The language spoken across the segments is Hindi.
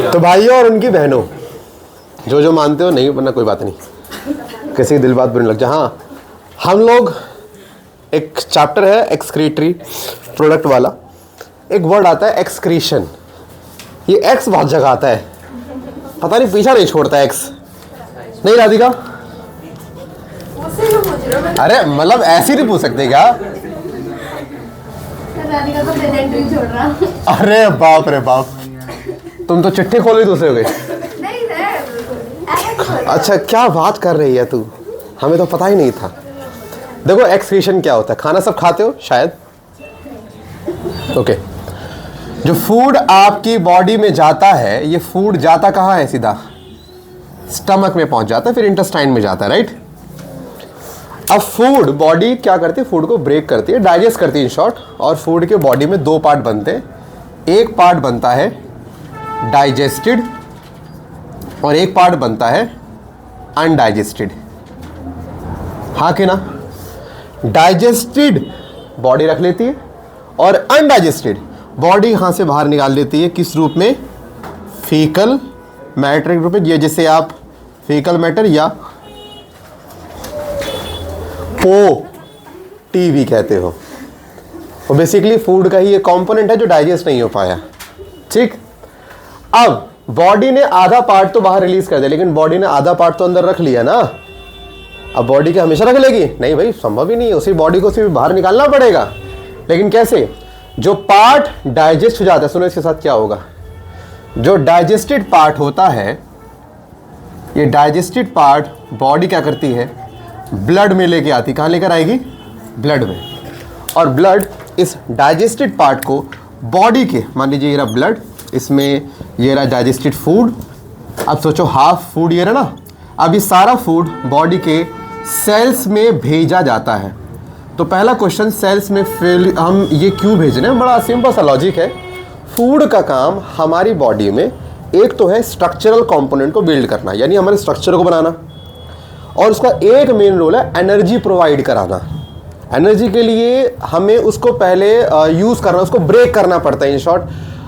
तो भाइयों और उनकी बहनों, जो जो मानते हो नहीं, वरना कोई बात नहीं, किसी दिल बात बुरी लग जाए। हाँ, हम लोग एक चैप्टर है एक्सक्रीटरी प्रोडक्ट वाला, एक वर्ड आता है एक्सक्रीशन। ये एक्स बहुत जगह आता है, पता नहीं पीछा नहीं छोड़ता एक्स, नहीं राधिका? अरे मतलब ऐसे नहीं पूछ सकते क्या? राधिका तो पेडेंट्री छोड़ रहा। अरे बाप रे बाप, तुम तो चिट्ठी खोली दूसरे हो गए। नहीं सर, अच्छा क्या बात कर रही है तू, हमें तो पता ही नहीं था। देखो एक्सक्रीशन क्या होता है, खाना सब खाते हो शायद, ओके। जो फूड आपकी बॉडी में जाता है, ये फूड जाता कहाँ है? सीधा स्टमक में पहुंच जाता है, फिर इंटेस्टाइन में जाता है, राइट? अब फूड बॉडी क्या करती है? फूड को ब्रेक करती है, डाइजेस्ट करती है इन शॉर्ट। और फूड के बॉडी में दो पार्ट बनते हैं, एक पार्ट बनता है डाइजेस्टेड और एक पार्ट बनता है अनडाइजेस्टेड। हाँ कि ना? डाइजेस्टेड बॉडी रख लेती है और अनडाइजेस्टेड बॉडी यहां से बाहर निकाल लेती है। किस रूप में? फीकल मैटर के रूप में, ये जिसे आप फीकल मैटर या पोटी भी कहते हो। और बेसिकली फूड का ही एक कंपोनेंट है जो डाइजेस्ट नहीं हो पाया, ठीक। अब बॉडी ने आधा पार्ट तो बाहर रिलीज कर दिया, लेकिन बॉडी ने आधा पार्ट तो अंदर रख लिया ना। अब बॉडी क्या हमेशा रख लेगी? नहीं भाई, संभव ही नहीं है, उसी बॉडी को सिर्फ बाहर निकालना पड़ेगा। लेकिन कैसे? जो पार्ट डाइजेस्ट हो जाता है, सुनो इसके साथ क्या होगा। जो डाइजेस्टेड पार्ट होता है, ये डाइजेस्टेड पार्ट बॉडी क्या करती है? ब्लड में लेके आती। कहाँ लेकर आएगी? ब्लड में। और ब्लड इस डाइजेस्टेड पार्ट को बॉडी के, मान लीजिए ये रहा ब्लड, इसमें ये रहा डाइजेस्टेड फूड। अब सोचो हाफ फूड ये रहा ना, अब ये सारा फूड बॉडी के सेल्स में भेजा जाता है। तो पहला क्वेश्चन, सेल्स में हम ये क्यों भेज रहे हैं? बड़ा सिंपल सा लॉजिक है। फूड का काम हमारी बॉडी में एक तो है स्ट्रक्चरल कंपोनेंट को बिल्ड करना, यानी हमारे स्ट्रक्चर को बनाना, और उसका एक मेन रोल है एनर्जी प्रोवाइड कराना। एनर्जी के लिए हमें उसको पहले यूज़ करना, उसको ब्रेक करना पड़ता है इन शॉर्ट।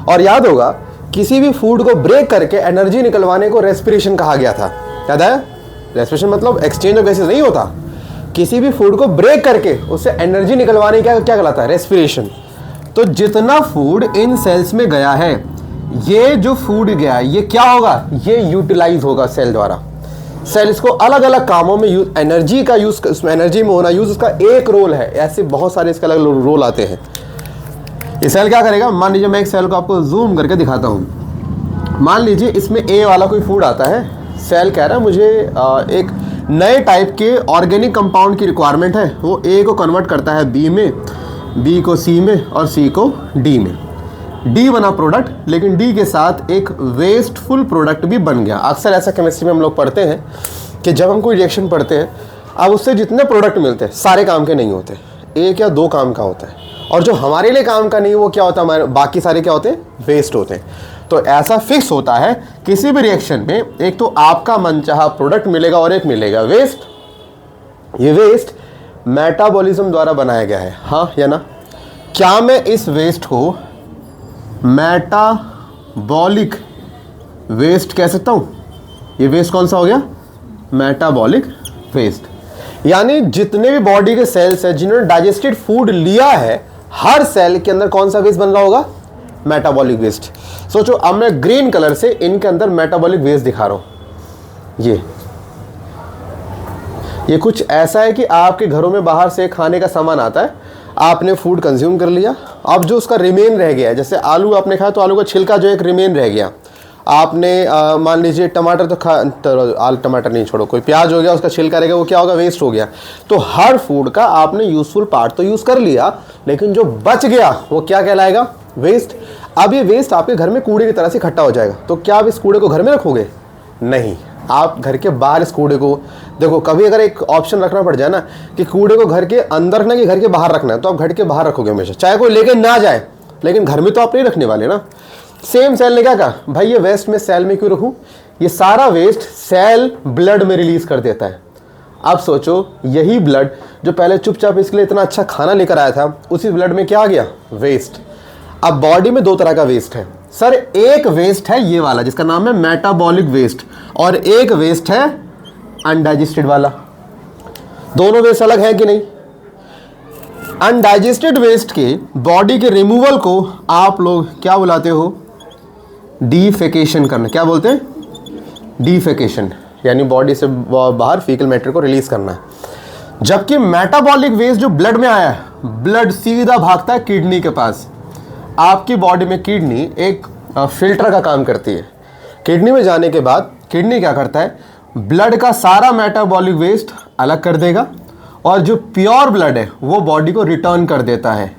और याद होगा, किसी भी फूड को ब्रेक करके एनर्जी निकलवाने को रेस्पिरेशन कहा गया था, याद है? रेस्पिरेशन मतलब एक्सचेंज ऑफ गैसेस नहीं होता, किसी भी फूड को ब्रेक करके उससे एनर्जी निकलवाने क्या कहलाता है? रेस्पिरेशन। तो जितना फूड इन सेल्स में गया है, ये जो फूड गया है, ये क्या होगा? ये यूटिलाइज होगा सेल द्वारा। सेल इसको अलग अलग कामों में यूज, एनर्जी का यूज, उसमें एनर्जी में होना यूज उसका एक रोल है। ऐसे बहुत सारे इसके अलग अलग रोल आते हैं। ये सेल क्या करेगा? मान लीजिए मैं एक सेल को आपको जूम करके दिखाता हूँ। मान लीजिए इसमें ए वाला कोई फूड आता है, सेल कह रहा है मुझे एक नए टाइप के ऑर्गेनिक कंपाउंड की रिक्वायरमेंट है। वो ए को कन्वर्ट करता है बी में, बी को सी में और सी को डी में। डी बना प्रोडक्ट, लेकिन डी के साथ एक वेस्टफुल प्रोडक्ट भी बन गया। अक्सर ऐसा केमिस्ट्री में हम लोग पढ़ते हैं कि जब हम कोई रिएक्शन पढ़ते हैं, अब उससे जितने प्रोडक्ट मिलते हैं सारे काम के नहीं होते, एक या दो काम का होता है। और जो हमारे लिए काम का नहीं, वो क्या होता है? हमारे बाकी सारे क्या होते हैं? वेस्ट होते हैं। तो ऐसा फिक्स होता है किसी भी रिएक्शन में, एक तो आपका मनचाहा प्रोडक्ट मिलेगा और एक मिलेगा वेस्ट। ये वेस्ट मेटाबॉलिज्म द्वारा बनाया गया है, हाँ या ना? क्या मैं इस वेस्ट को मेटाबॉलिक वेस्ट कह सकता हूं? ये वेस्ट कौन सा हो गया? Metabolic waste. यानी जितने भी बॉडी के सेल्स हैं जिन्होंने डाइजेस्टेड फूड लिया है, हर सेल के अंदर कौन सा वेस्ट बन रहा होगा? Metabolic waste. सोचो, अब मैं ग्रीन कलर से इनके अंदर मेटाबॉलिक वेस्ट दिखा रहा हूं। ये कुछ ऐसा है कि आपके घरों में बाहर से खाने का सामान आता है, आपने फूड कंज्यूम कर लिया, अब जो उसका रिमेन रह गया है, जैसे आलू आपने खाया तो आलू का छिलका जो एक रिमेन रह गया, आपने मान लीजिए टमाटर तो टमाटर नहीं छोड़ो, कोई प्याज हो गया, उसका छिलका रह गया, वो क्या होगा? वेस्ट हो गया। तो हर फूड का आपने यूजफुल पार्ट तो यूज कर लिया, लेकिन जो बच गया वो क्या कहलाएगा? वेस्ट। अब ये वेस्ट आपके घर में कूड़े की तरह से इकट्ठा हो जाएगा। तो क्या आप इस कूड़े को घर में रखोगे? नहीं, आप घर के बाहर इस कूड़े को, देखो कभी अगर एक ऑप्शन रखना पड़ जाए ना कि कूड़े को घर के अंदर रखना कि घर के बाहर रखना है, तो आप घर के बाहर रखोगे हमेशा, चाहे कोई लेके ना जाए, लेकिन घर में तो आप नहीं रखने वाले ना। सेम सेल ने क्या कहा? भाई ये वेस्ट में सेल में क्यों रखूं? ये सारा वेस्ट सेल ब्लड में रिलीज कर देता है। अब सोचो, यही ब्लड जो पहले चुपचाप इसके लिए इतना अच्छा खाना लेकर आया था, उसी ब्लड में क्या आ गया? वेस्ट। अब बॉडी में दो तरह का वेस्ट है, सर एक वेस्ट है ये वाला जिसका नाम है मेटाबॉलिक वेस्ट, और एक वेस्ट है अनडाइजेस्टेड वाला। दोनों वेस्ट अलग है कि नहीं? अनडाइजेस्टेड वेस्ट के बॉडी के रिमूवल को आप लोग क्या बुलाते हो? डिफेकेशन करना। क्या बोलते हैं? डिफेकेशन, यानी बॉडी से बाहर फीकल मैटर को रिलीज करना है। जबकि मेटाबॉलिक वेस्ट जो ब्लड में आया है, ब्लड सीधा भागता है किडनी के पास। आपकी बॉडी में किडनी एक फिल्टर का काम करती है। किडनी में जाने के बाद किडनी क्या करता है? ब्लड का सारा मेटाबॉलिक वेस्ट अलग कर देगा, और जो प्योर ब्लड है वो बॉडी को रिटर्न कर देता है।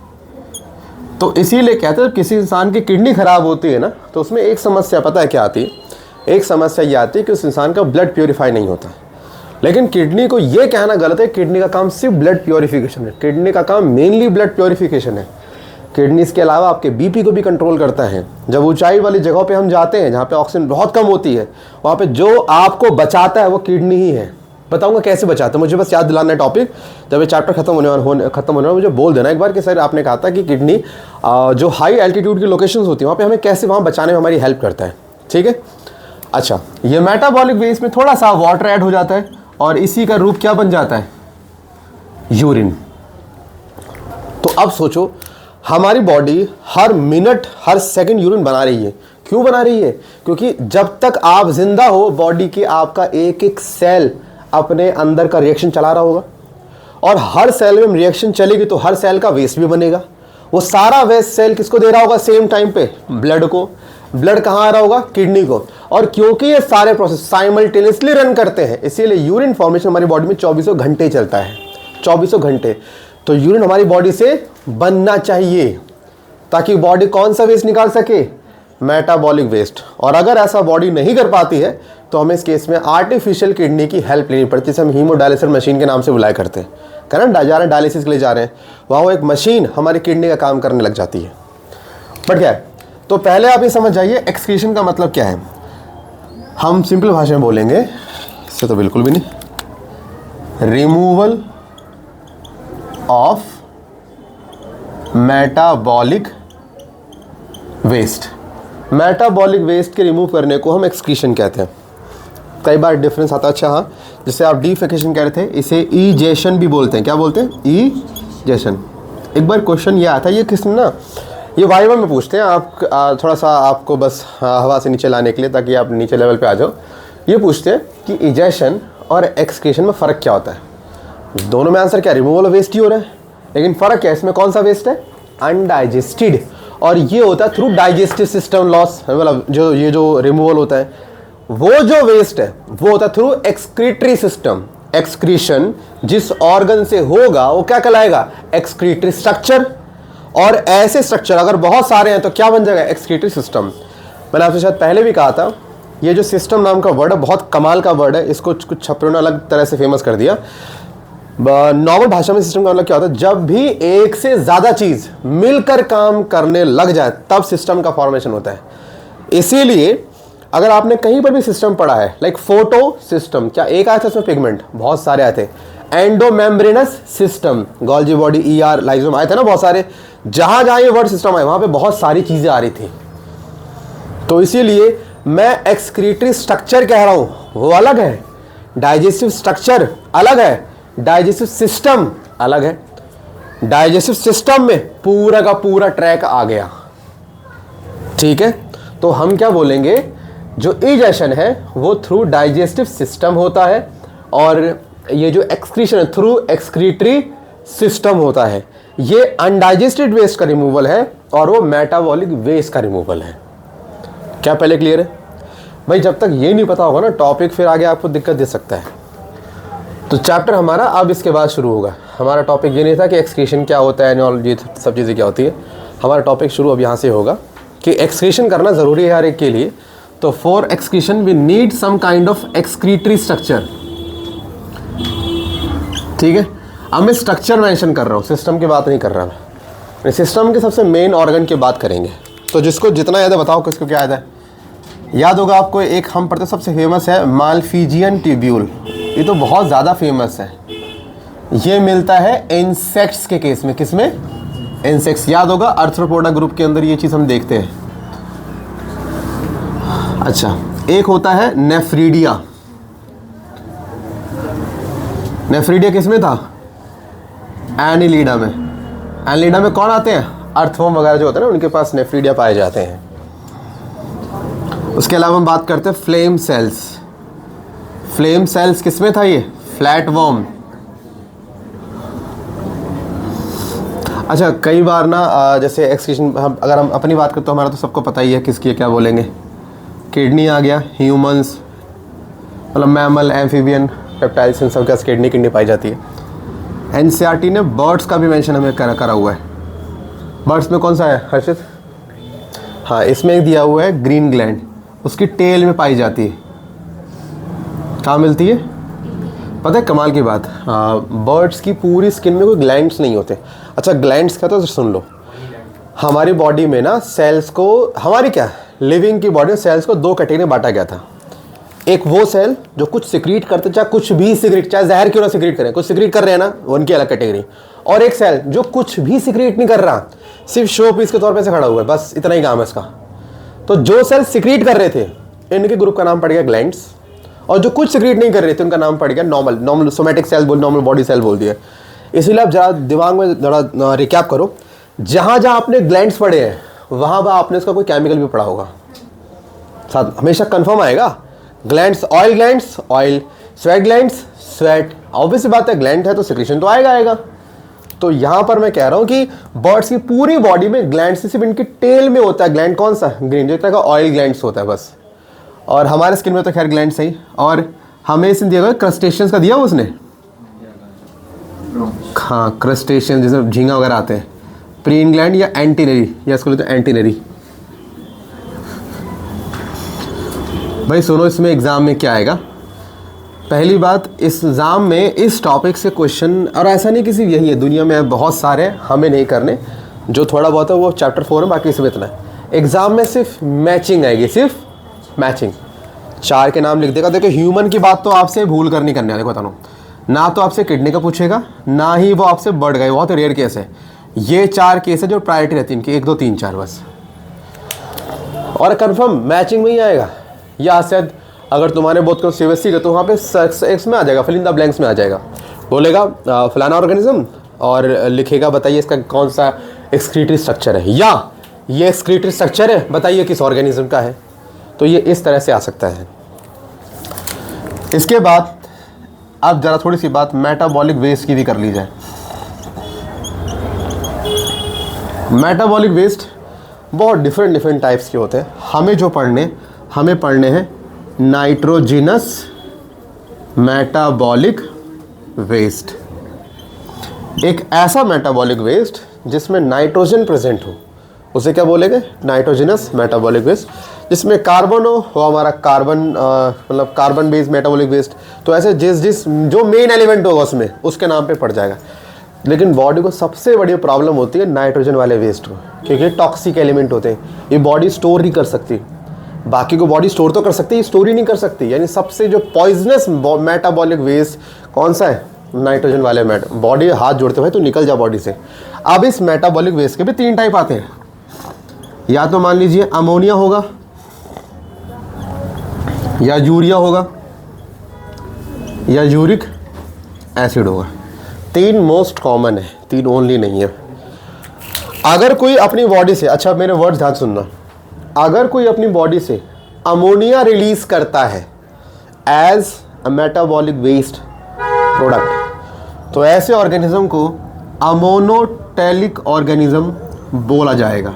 तो इसीलिए कहते हैं किसी इंसान की किडनी खराब होती है ना, तो उसमें एक समस्या पता है क्या आती है? एक समस्या ये आती है कि उस इंसान का ब्लड प्योरीफाई नहीं होता। लेकिन किडनी को ये कहना गलत है, किडनी का काम सिर्फ ब्लड प्योरीफिकेशन है। किडनी का काम मेनली ब्लड प्योरीफिकेशन है। किडनी इसके अलावा आपके बीपी को भी कंट्रोल करता है। जब ऊंचाई वाली जगहों पे हम जाते हैं जहाँ पे ऑक्सीजन बहुत कम होती है, वहाँ पे जो आपको बचाता है वो किडनी ही है। बताऊंगा कैसे बचाता है, मुझे बस याद दिलाना है टॉपिक। जब ये चैप्टर खत्म होने वाला मुझे बोल देना एक बार कि सर आपने कहा था कि किडनी जो हाई एल्टीट्यूड की लोकेशंस होती है वहाँ पे हमें कैसे वहाँ बचाने में हमारी हेल्प करता है। ठीक है, अच्छा, ये मेटाबॉलिक वेस्ट में थोड़ा सा वाटर ऐड हो जाता है और इसी का रूप क्या बन जाता है? यूरिन। तो अब सोचो, हमारी बॉडी हर मिनट हर सेकंड यूरिन बना रही है। क्यों बना रही है? क्योंकि जब तक आप जिंदा हो बॉडी की आपका एक एक सेल अपने अंदर का रिएक्शन चला रहा होगा, और हर सेल में रिएक्शन चलेगी तो हर सेल का वेस्ट भी बनेगा। वो सारा वेस्ट सेल किसको दे रहा होगा सेम टाइम पे? ब्लड को। ब्लड कहाँ आ रहा होगा? किडनी को। और क्योंकि ये सारे प्रोसेस साइमल्टेनियसली रन करते हैं, इसीलिए यूरिन फॉर्मेशन हमारी बॉडी में 24 घंटे चलता है। 24 घंटे। तो यूरिन हमारी बॉडी से बनना चाहिए ताकि बॉडी कौन सा वेस्ट निकाल सके? Metabolic waste. और अगर ऐसा बॉडी नहीं कर पाती है तो हमें इस केस में आर्टिफिशियल किडनी की हेल्प लेनी पड़ती है, जिसे हम हीमोडायलिसिस मशीन के नाम से बुलाया करते हैं। करंट जा रहे हैं, डायलिसिस के लिए जा रहे हैं, वहाँ वो एक मशीन हमारी किडनी का काम करने लग जाती है। बट क्या है? तो पहले आप ये समझ जाइए एक्सक्रीशन का मतलब क्या है। हम सिंपल भाषा में बोलेंगे, इससे तो बिल्कुल भी नहीं, removal of metabolic waste. Metabolic waste के रिमूव करने को हम एक्सक्रीशन कहते हैं। कई बार डिफरेंस आता है। अच्छा हाँ, जिसे आप डिफेकेशन कह रहे थे, इसे ईजेशन भी बोलते हैं। क्या बोलते हैं? ईजेशन। एक बार क्वेश्चन ये आया था, ये किसने ना, ये वाइवा में पूछते हैं। आप थोड़ा सा आपको बस हवा से नीचे लाने के लिए, ताकि आप नीचे लेवल पे आ जाओ। ये पूछते हैं कि इजेशन और एक्सक्रीशन में फ़र्क क्या होता है। दोनों में आंसर क्या? रिमूवल ऑफ वेस्ट ही हो रहा है, लेकिन फ़र्क क्या है? इसमें कौन सा वेस्ट है? अनडाइजेस्टेड। और ये होता है थ्रू डाइजेस्टिव सिस्टम लॉस। मतलब जो ये जो रिमूवल होता है, वो जो वेस्ट है वो होता है थ्रू एक्सक्रीटरी सिस्टम। एक्सक्रीशन जिस ऑर्गन से होगा वो क्या कहलाएगा? Excretory structure. और ऐसे स्ट्रक्चर अगर बहुत सारे हैं तो क्या बन जाएगा? Excretory system. मैंने आपसे शायद पहले भी कहा था, ये जो सिस्टम नाम का वर्ड है बहुत कमाल का वर्ड है। इसको कुछ छपरों ने अलग तरह से फेमस कर दिया। नॉर्मल भाषा में सिस्टम का मतलब क्या होता है? जब भी एक से ज़्यादा चीज़ मिलकर काम करने लग जाए तब सिस्टम का फॉर्मेशन होता है। इसीलिए अगर आपने कहीं पर भी सिस्टम पढ़ा है, लाइक फोटो सिस्टम, क्या एक आया था इसमें? पिगमेंट। बहुत सारे आए थे। Endomembranes system, Golgi body, ER, लाइसोम आए थे ना बहुत सारे। जहां जहां ये वर्ड सिस्टम आए वहां पे बहुत सारी चीजें आ रही थी। तो इसीलिए मैं एक्सक्रीटरी स्ट्रक्चर कह रहा हूं, वो अलग है। डाइजेस्टिव स्ट्रक्चर अलग है, डाइजेस्टिव सिस्टम अलग है। डाइजेस्टिव सिस्टम में पूरा का पूरा ट्रैक आ गया। ठीक है, तो हम क्या बोलेंगे? जो इजेशन है वो थ्रू डाइजेस्टिव सिस्टम होता है, और ये जो एक्सक्रीशन है थ्रू एक्सक्रीटरी सिस्टम होता है। ये अनडाइजेस्टेड वेस्ट का रिमूवल है और वो मेटाबॉलिक वेस्ट का रिमूवल है। क्या पहले क्लियर है भाई? जब तक ये नहीं पता होगा ना टॉपिक, फिर आगे आपको दिक्कत दे सकता है। तो चैप्टर हमारा अब इसके बाद शुरू होगा। हमारा टॉपिक ये नहीं था कि एक्सक्रीशन क्या होता है और ये सब चीज़ें क्या होती है। हमारा टॉपिक शुरू अब यहाँ से होगा कि एक्सक्रीशन करना ज़रूरी है हर एक के लिए। तो for excretion we need some kind of excretory structure. ठीक है, अब मैं स्ट्रक्चर मेंशन कर रहा हूँ, सिस्टम की बात नहीं कर रहा मैं। सिस्टम के सबसे मेन ऑर्गन की बात करेंगे। तो जिसको जितना याद है बताओ, किसको क्या याद है? याद होगा आपको, एक हम पढ़ते सबसे फेमस है माल्फिजियन ट्यूब्यूल। ये तो बहुत ज़्यादा फेमस है। ये मिलता है इंसेक्ट्स के केस में। किस में? इंसेक्ट्स। याद होगा आर्थ्रोपोडा ग्रुप के अंदर ये चीज़ हम देखते हैं। अच्छा, एक होता है नेफ्रीडिया। नेफ्रीडिया किस में था? एनिलीडा में। एनिलीडा में कौन आते हैं? अर्थवर्म वगैरह जो होते हैं ना, उनके पास नेफ्रीडिया पाए जाते हैं। उसके अलावा हम बात करते हैं फ्लेम सेल्स। फ्लेम सेल्स किस में था? ये फ्लैट वर्म। अच्छा, कई बार ना जैसे एक्सक्रीशन, हम अगर हम अपनी बात करते तो हमारा तो सबको पता ही है किसकी है, क्या बोलेंगे। किडनी आ गया, ह्यूमंस, मतलब मैमल, एम्फीबियन, रेप्टाइल्स, इन सब के पास किडनी पाई जाती है। एनसीईआरटी ने बर्ड्स का भी मेंशन हमें करा हुआ है। बर्ड्स में कौन सा है हर्षित? हाँ, इसमें दिया हुआ है ग्रीन ग्लैंड, उसकी टेल में पाई जाती है। कहाँ मिलती है पता है? कमाल की बात, बर्ड्स की पूरी स्किन में कोई ग्लैंड्स नहीं होते। अच्छा, ग्लैंड्स का तो सुन लो, हमारी बॉडी में ना सेल्स को, हमारी क्या लिविंग की बॉडी में सेल्स को दो कैटेगरी में बांटा गया था। एक वो सेल जो कुछ सिक्रीट करते, चाहे कुछ भी सिक्रीट, चाहे जहर क्यों ना सिक्रीट करें, कुछ सिक्रीट कर रहे हैं ना, उनकी अलग कैटेगरी। और एक सेल जो कुछ भी सिक्रीट नहीं कर रहा, सिर्फ शो पीस के तौर पे से खड़ा हुआ है, बस इतना ही काम है इसका। तो जो सेल सिक्रीट कर रहे थे, इनके ग्रुप का नाम पड़ गया ग्लैंड्स, और जो कुछ सिक्रीट नहीं कर रहे थे उनका नाम पड़ गया normal somatic cell, normal body cell बोल दिया। इसीलिए आप जरा दिमाग में जरा रिकैप करो, जहाँ जहाँ आपने ग्लैंड्स पढ़े हैं वहाँ वहाँ आपने इसका कोई केमिकल भी पढ़ा होगा, साथ हमेशा कंफर्म आएगा। Glands, oil, sweat glands, sweat, obvious बात है, ग्लैंड है तो सिक्रीशन तो आएगा। तो यहाँ पर मैं कह रहा हूँ कि बर्ड्स की पूरी बॉडी में ग्लैंड सिर्फ इनकी टेल में होता है ग्लैंड, कौन सा? ग्रीन, जो तरह का ऑयल ग्लैंड्स होता है बस। और हमारे स्किन में तो खैर ग्लैंड सही। और हमें इसने दिया हुआ क्रस्टेशियंस का दिया उसने, हाँ क्रस्टेशियन जैसे झींगा वगैरह आते हैं, प्रीन ग्लैंड या एंटीनरी, या इसको बोलते हैं एंटीनरी। भाई सुनो, इसमें एग्ज़ाम में क्या आएगा? पहली बात, इस एग्ज़ाम में इस टॉपिक से क्वेश्चन, और ऐसा नहीं किसी यही है, दुनिया में बहुत सारे, हमें नहीं करने, जो थोड़ा बहुत है वो चैप्टर 4 में, बाकी इसमें इतना है। एग्ज़ाम में सिर्फ मैचिंग आएगी, सिर्फ मैचिंग। 4 के नाम लिख देगा। देखो ह्यूमन की बात तो आपसे भूल कर नहीं करने वाले, बता रहा हूँ ना, तो आपसे किडनी का पूछेगा, ना ही वो आपसे बर्ड का, बहुत रेयर केस है। ये 4 केस है जो प्रायोरिटी रहती है इनकी, 1 2 3 4 बस। और कंफर्म मैचिंग में ही आएगा, या शायद अगर तुम्हारे बहुत को सीबीएसई का, तो वहाँ पे एक्स में आ जाएगा, फिल इन द ब्लैंक्स में आ जाएगा। बोलेगा फलाना ऑर्गेनिज्म, और लिखेगा बताइए इसका कौन सा एक्सक्रीटरी स्ट्रक्चर है, या ये एक्सक्रीटरी स्ट्रक्चर है बताइए किस ऑर्गेनिज्म का है। तो ये इस तरह से आ सकता है। इसके बाद अब ज़रा थोड़ी सी बात मेटाबॉलिक वेस्ट की भी कर ली जाए। मेटाबॉलिक वेस्ट बहुत डिफरेंट टाइप्स के होते हैं। हमें पढ़ने हैं नाइट्रोजिनस मेटाबॉलिक वेस्ट। एक ऐसा मेटाबॉलिक वेस्ट जिसमें नाइट्रोजन प्रेजेंट हो, उसे क्या बोलेंगे? Nitrogenous metabolic waste. जिसमें कार्बन हो, वो हमारा कार्बन, मतलब कार्बन बेस्ड मेटाबॉलिक वेस्ट। तो ऐसे जिस जो मेन एलिमेंट होगा उसमें, उसके नाम पे पड़ जाएगा। लेकिन बॉडी को सबसे बड़ी प्रॉब्लम होती है नाइट्रोजन वाले वेस्ट को, क्योंकि टॉक्सिक एलिमेंट होते हैं, ये बॉडी स्टोर नहीं कर सकती। बाकी को बॉडी स्टोर तो कर सकती है, स्टोर ही नहीं कर सकती। यानी सबसे जो पॉइजनस मेटाबॉलिक वेस्ट कौन सा है? नाइट्रोजन वाले बॉडी हाथ जोड़ते हुए तो निकल जा बॉडी से। अब इस मेटाबॉलिक वेस्ट के भी 3 टाइप आते हैं। या तो मान लीजिए अमोनिया होगा, या यूरिया होगा, या यूरिक एसिड होगा। 3 मोस्ट कॉमन है, 3 ओनली नहीं है। अगर कोई अपनी बॉडी से, अच्छा मेरे वर्ड्स ध्यान सुनना, अगर कोई अपनी बॉडी से अमोनिया रिलीज करता है as a metabolic waste product, तो ऐसे ऑर्गेनिज्म को अमोनोटेलिक ऑर्गेनिज्म बोला जाएगा।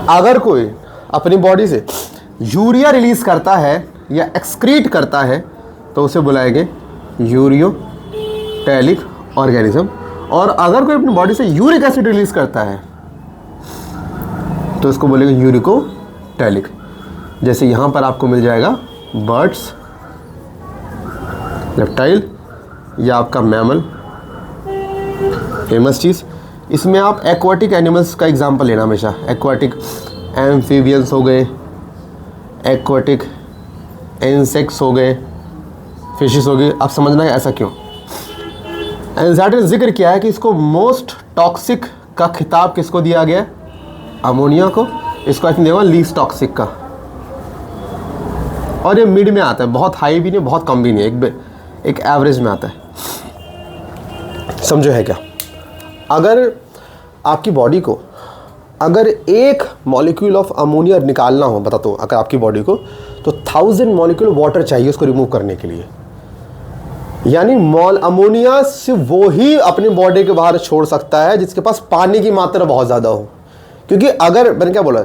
अगर कोई अपनी बॉडी से यूरिया रिलीज करता है या एक्सक्रीट करता है, तो उसे बुलाएंगे यूरियोटेलिक ऑर्गेनिज्म। और अगर कोई अपनी बॉडी से यूरिक एसिड रिलीज करता है, तो इसको बोलेंगे यूरिकोटेलिक। जैसे यहाँ पर आपको मिल जाएगा बर्ड्स, रेप्टाइल, या आपका मैमल, फेमस चीज़। इसमें आप एक्वाटिक एनिमल्स का एग्जांपल लेना हमेशा। एक्वाटिक एम्फीबियंस हो गए, एक्वाटिक इंसेक्ट्स हो गए, फिशेस हो गए। आप समझना है ऐसा क्यों। एनसीईआरटी ने जिक्र किया है कि इसको मोस्ट टॉक्सिक का खिताब किसको दिया गया है? अमोनिया को। इसको आई थिंक देगा लीस्ट टॉक्सिक का। और ये मिड में आता है, बहुत हाई भी नहीं बहुत कम भी नहीं है, एक एवरेज में आता है। समझो है क्या? अगर आपकी बॉडी को अगर एक मॉलिक्यूल ऑफ अमोनिया निकालना हो, बता दो अगर आपकी बॉडी को, तो 1000 मॉलिक्यूल वाटर चाहिए उसको रिमूव करने के लिए। यानी अमोनिया सिर्फ वो ही अपनी बॉडी के बाहर छोड़ सकता है जिसके पास पानी की मात्रा बहुत ज़्यादा हो। क्योंकि अगर मैंने क्या बोला,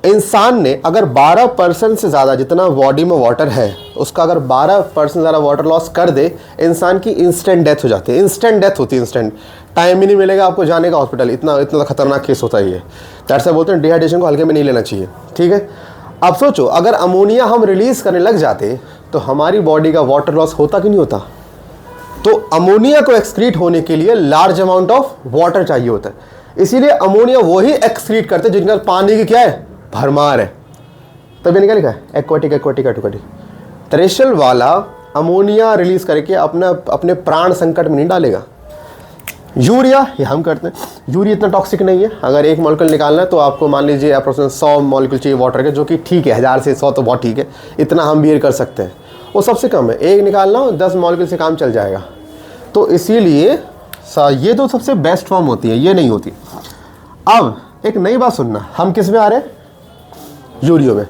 इंसान ने अगर 12% से ज़्यादा जितना बॉडी में वाटर है उसका अगर 12% ज़्यादा वाटर लॉस कर दे, इंसान की इंस्टेंट डेथ हो जाती है। इंस्टेंट डेथ होती है, इंस्टेंट, टाइम ही नहीं मिलेगा आपको जाने का हॉस्पिटल, इतना इतना खतरनाक केस होता है ये। दैट्स व्हाई बोलते हैं डिहाइड्रेशन को हल्के में नहीं लेना चाहिए, ठीक है। अब सोचो अगर अमोनिया हम रिलीज़ करने लग जाते तो हमारी बॉडी का वाटर लॉस होता कि नहीं होता? तो अमोनिया को एक्सक्रीट होने के लिए लार्ज अमाउंट ऑफ वाटर चाहिए होता है, इसीलिए अमोनिया वही एक्सक्रीट करते हैं जिनका पानी की क्या है, भरमार है। तभी निकल लिखा है एक्वाटिक एक्वाटिक एक्वाटिक। टेरेस्ट्रियल वाला अमोनिया रिलीज करके अपने प्राण संकट में नहीं डालेगा। यूरिया ये हम करते हैं, यूरिया इतना टॉक्सिक नहीं है। अगर एक मॉलिक्यूल निकालना है तो आपको मान लीजिए अप्रोक्सीमेट 100 मॉलिक्यूल चाहिए वाटर के, जो कि ठीक है, 1000 से 100 तो बहुत ठीक है, इतना हम बियर कर सकते हैं, वो सबसे कम है। एक निकालना हो 10 मॉलिक्यूल से काम चल जाएगा। तो इसीलिए ये तो सबसे बेस्ट फॉर्म होती है, ये नहीं होती। अब एक नई बात सुनना, हम किस में आ रहे हैं, यूरियो में।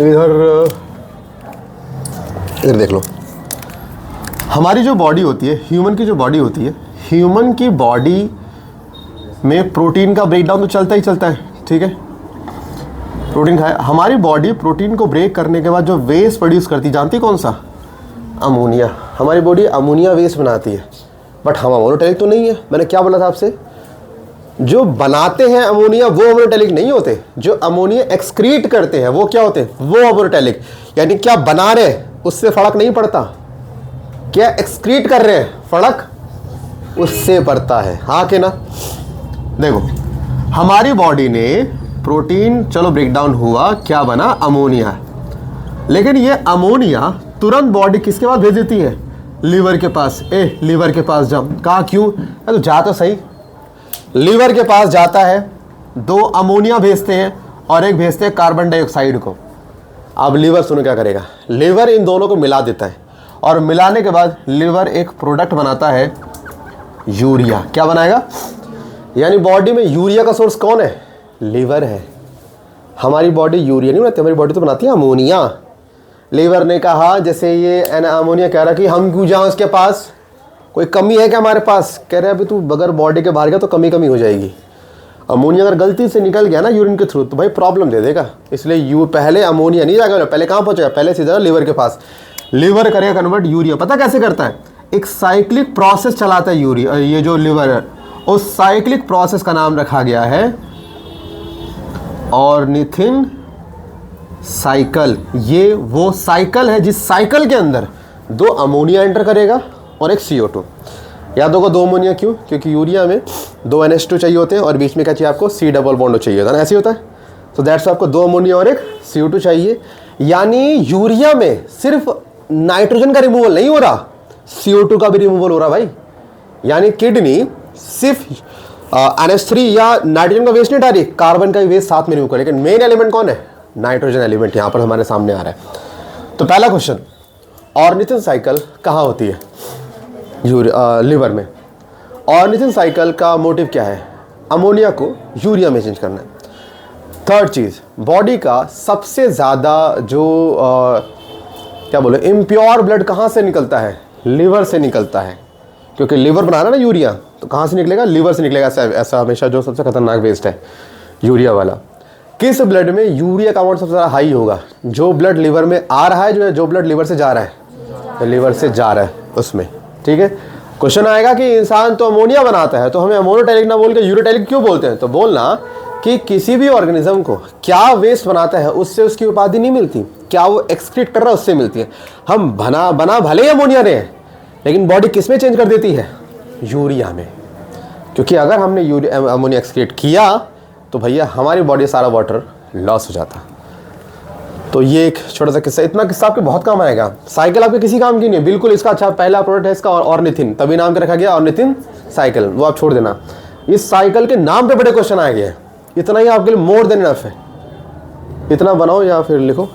इधर देख लो, हमारी जो बॉडी होती है, ह्यूमन की जो बॉडी होती है, ह्यूमन की बॉडी में प्रोटीन का ब्रेकडाउन तो चलता ही चलता है, ठीक है। प्रोटीन खाए, हमारी बॉडी प्रोटीन को ब्रेक करने के बाद जो वेस्ट प्रोड्यूस करती, जानती कौन सा, अमोनिया। हमारी बॉडी अमोनिया वेस्ट बनाती है, बट हम अमोनोटेलिक तो नहीं है। मैंने क्या बोला था आपसे, जो बनाते हैं अमोनिया वो अमोनोटेलिक नहीं होते, जो अमोनिया एक्सक्रीट करते हैं वो क्या होते हैं, वो अमोनोटेलिक। यानी क्या बना रहे उससे फर्क नहीं पड़ता, क्या एक्सक्रीट कर रहे हैं फर्क उससे पड़ता है, हाँ कि ना। देखो हमारी बॉडी ने प्रोटीन चलो ब्रेकडाउन हुआ, क्या बना, अमोनिया। लेकिन ये अमोनिया तुरंत बॉडी किसके पास भेज देती है, लीवर के पास। लीवर के पास जा, कहा क्यों, तो जा तो सही, लीवर के पास जाता है, 2 अमोनिया भेजते हैं और एक भेजते हैं कार्बन डाइऑक्साइड को। अब लीवर सुनो क्या करेगा, लीवर इन दोनों को मिला देता है और मिलाने के बाद लीवर एक प्रोडक्ट बनाता है यूरिया। क्या बनाएगा, यानी बॉडी में यूरिया का सोर्स कौन है, लीवर है। हमारी बॉडी यूरिया नहीं बनाती, हमारी बॉडी तो बनाती है अमोनिया। लीवर ने कहा, जैसे ये अमोनिया कह रहा कि हम क्यों जाएं उसके पास, कोई कमी है क्या हमारे पास, कह रहे अभी तू अगर बॉडी के बाहर गया तो कमी हो जाएगी। अमोनिया अगर गलती से निकल गया ना यूरिन के थ्रू तो भाई प्रॉब्लम दे देगा। इसलिए पहले अमोनिया नहीं जाएगा, पहले कहाँ पहुँचेगा, पहले सीधा लीवर के पास। लीवर करेगा कन्वर्ट यूरिया, पता कैसे करता है, एक साइक्लिक प्रोसेस चलाता है यूरिया, ये जो लीवर है, उस साइक्लिक प्रोसेस का नाम रखा गया है ऑर्निथिन साइकिल। ये वो साइकिल है जिस साइकिल के अंदर 2 अमोनिया एंटर करेगा और एक CO2। याद होगा 2 अमोनिया क्यों, क्योंकि यूरिया में 2 NH2 चाहिए होते हैं और बीच में क्या चाहिए आपको, C डबल बॉन्ड चाहिए होता है ना, ऐसे होता है। तो दैट्स आपको 2 अमोनिया और एक CO2 चाहिए। यानी यूरिया में सिर्फ नाइट्रोजन का रिमूवल नहीं हो रहा, CO2 का भी रिमूवल हो रहा भाई। यानी किडनी सिर्फ NH3 या नाइट्रोजन का वेस्ट नहीं उठा रही, कार्बन का भी वेस्ट साथ में रिमूव कर। लेकिन मेन एलिमेंट कौन है, नाइट्रोजन एलिमेंट, यहां पर हमारे सामने आ रहा है। तो पहला क्वेश्चन, ऑर्निथिन साइकिल कहाँ होती है, लीवर में। ऑर्निथिन साइकिल का मोटिव क्या है, अमोनिया को यूरिया में चेंज करना है। थर्ड चीज़, बॉडी का सबसे ज़्यादा जो क्या बोले इम्प्योर ब्लड कहाँ से निकलता है, लीवर से निकलता है। क्योंकि लीवर बना रहा है ना यूरिया, तो कहाँ से निकलेगा, लीवर से निकलेगा। ऐसा हमेशा जो सबसे खतरनाक वेस्ट है यूरिया वाला। किस ब्लड में यूरिया का अमाउंट सबसे ज़्यादा हाई होगा, जो ब्लड लीवर में आ रहा है, जो ब्लड लीवर से जा रहा है, तो लीवर से जा रहा है उसमें, ठीक है। क्वेश्चन आएगा कि इंसान तो अमोनिया बनाता है, तो हमें अमोनोटेलिक ना बोल के यूरोटेलिक क्यों बोलते हैं, तो बोलना कि किसी भी ऑर्गेनिज्म को क्या वेस्ट बनाता है उससे उसकी उपाधि नहीं मिलती, क्या वो एक्सक्रीट कर रहा है उससे मिलती है। हम बना भले ही अमोनिया रहे हैं, लेकिन बॉडी किस में चेंज कर देती है, यूरिया में। क्योंकि अगर हमने अमोनिया एक्सक्रीट किया तो भैया हमारी बॉडी सारा वाटर लॉस हो जाता। तो ये एक छोटा सा किस्सा, इतना किस्सा आपके बहुत काम आएगा। साइकिल आपके किसी काम की नहीं है बिल्कुल। इसका अच्छा पहला प्रोडक्ट है इसका ऑर्निथिन, तभी नाम के रखा गया ऑर्निथिन साइकिल, वो आप छोड़ देना। इस साइकिल के नाम पे बड़े क्वेश्चन आए गए, इतना ही आपके लिए मोर देन इनफ है। इतना बनाओ या फिर लिखो।